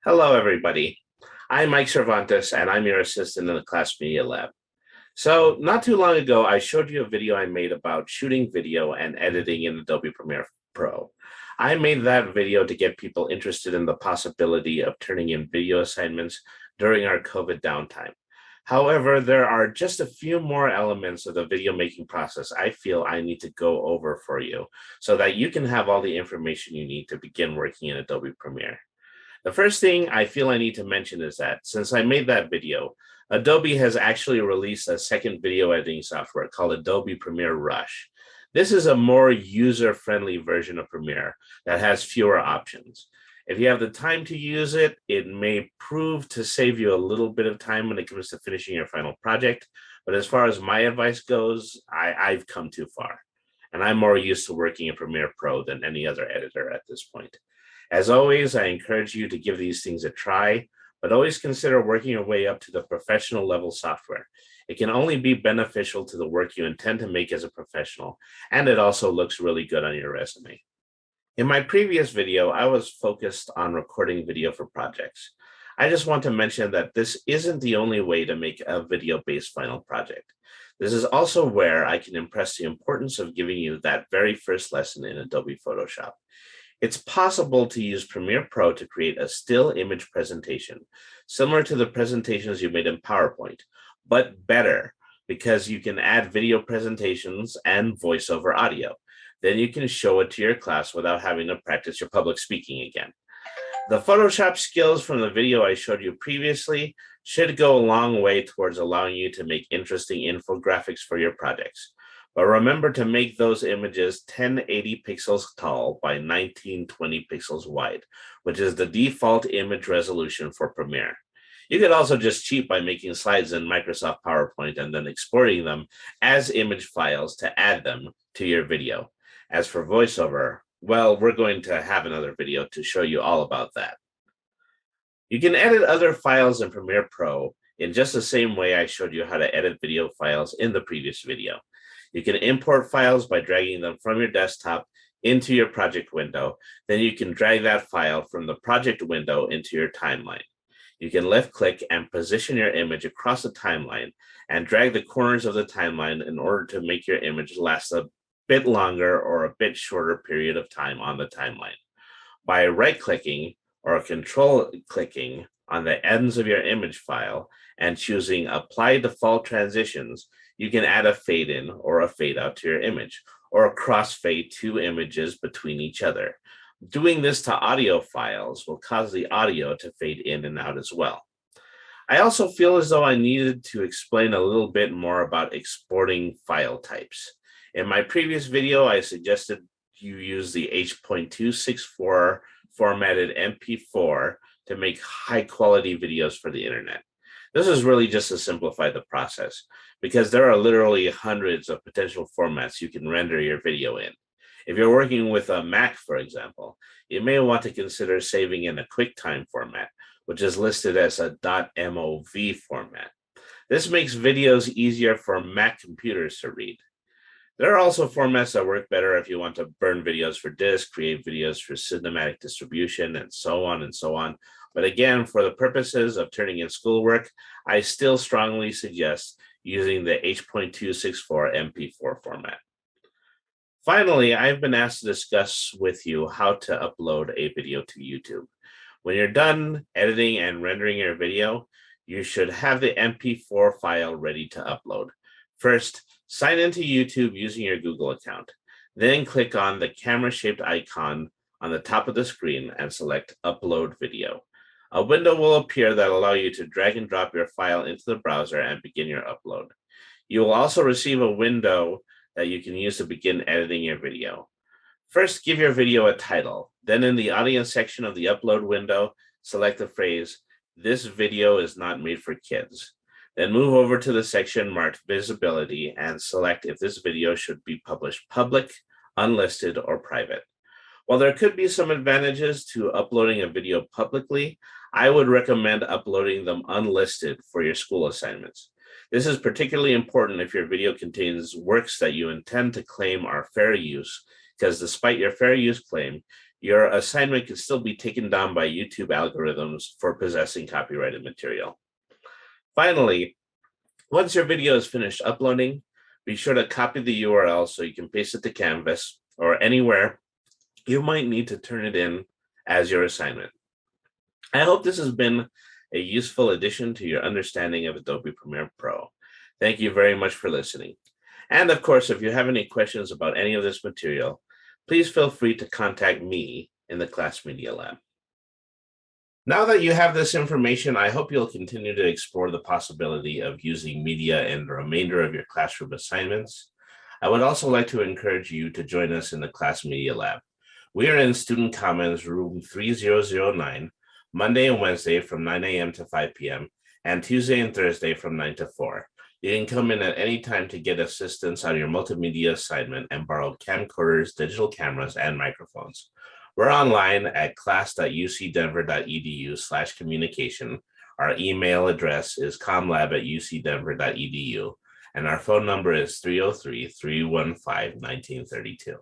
Hello, everybody. I'm Mike Cervantes, and I'm your assistant in the CLAS Media Lab. So, not too long ago, I showed you a video I made about shooting video and editing in Adobe Premiere Pro. I made that video to get people interested in the possibility of turning in video assignments during our COVID downtime. However, there are just a few more elements of the video making process I feel I need to go over for you so that you can have all the information you need to begin working in Adobe Premiere. The first thing I feel I need to mention is that since I made that video, Adobe has actually released a second video editing software called Adobe Premiere Rush. This is a more user-friendly version of Premiere that has fewer options. If you have the time to use it, it may prove to save you a little bit of time when it comes to finishing your final project. But as far as my advice goes, I've come too far. And I'm more used to working in Premiere Pro than any other editor at this point. As always, I encourage you to give these things a try, but always consider working your way up to the professional level software. It can only be beneficial to the work you intend to make as a professional, and it also looks really good on your resume. In my previous video, I was focused on recording video for projects. I just want to mention that this isn't the only way to make a video-based final project. This is also where I can impress the importance of giving you that very first lesson in Adobe Photoshop. It's possible to use Premiere Pro to create a still image presentation, similar to the presentations you made in PowerPoint, but better because you can add video presentations and voiceover audio. Then you can show it to your class without having to practice your public speaking again. The Photoshop skills from the video I showed you previously should go a long way towards allowing you to make interesting infographics for your projects. But remember to make those images 1080 pixels tall by 1920 pixels wide, which is the default image resolution for Premiere. You could also just cheat by making slides in Microsoft PowerPoint and then exporting them as image files to add them to your video. As for voiceover, well, we're going to have another video to show you all about that. You can edit other files in Premiere Pro in just the same way I showed you how to edit video files in the previous video. You can import files by dragging them from your desktop into your project window. Then you can drag that file from the project window into your timeline. You can left-click and position your image across the timeline and drag the corners of the timeline in order to make your image last a bit longer or a bit shorter period of time on the timeline. By right-clicking or control-clicking on the ends of your image file and choosing Apply Default Transitions, you can add a fade in or a fade out to your image, or a crossfade two images between each other. Doing this to audio files will cause the audio to fade in and out as well. I also feel as though I needed to explain a little bit more about exporting file types. In my previous video, I suggested you use the H.264 formatted MP4 to make high quality videos for the internet. This is really just to simplify the process because there are literally hundreds of potential formats you can render your video in. If you're working with a Mac, for example, you may want to consider saving in a QuickTime format, which is listed as a .mov format. This makes videos easier for Mac computers to read. There are also formats that work better if you want to burn videos for disk, create videos for cinematic distribution, and so on and so on. But again, for the purposes of turning in schoolwork, I still strongly suggest using the H.264 MP4 format. Finally, I've been asked to discuss with you how to upload a video to YouTube. When you're done editing and rendering your video, you should have the MP4 file ready to upload. First, sign into YouTube using your Google account. Then click on the camera-shaped icon on the top of the screen and select Upload Video. A window will appear that will allow you to drag and drop your file into the browser and begin your upload. You will also receive a window that you can use to begin editing your video. First, give your video a title. Then in the audience section of the upload window, select the phrase, "This video is not made for kids." Then move over to the section marked Visibility and select if this video should be published public, unlisted, or private. While there could be some advantages to uploading a video publicly, I would recommend uploading them unlisted for your school assignments. This is particularly important if your video contains works that you intend to claim are fair use, because despite your fair use claim, your assignment can still be taken down by YouTube algorithms for possessing copyrighted material. Finally, once your video is finished uploading, be sure to copy the URL so you can paste it to Canvas or anywhere you might need to turn it in as your assignment. I hope this has been a useful addition to your understanding of Adobe Premiere Pro. Thank you very much for listening. And of course, if you have any questions about any of this material, please feel free to contact me in the CLAS Media Lab. Now that you have this information, I hope you'll continue to explore the possibility of using media in the remainder of your classroom assignments. I would also like to encourage you to join us in the CLAS Media Lab. We are in Student Commons room 3009, Monday and Wednesday from 9 a.m. to 5 p.m., and Tuesday and Thursday from 9 to 4. You can come in at any time to get assistance on your multimedia assignment and borrow camcorders, digital cameras, and microphones. We're online at class.ucdenver.edu/communication. Our email address is comlab@ucdenver.edu, and our phone number is 303-315-1932.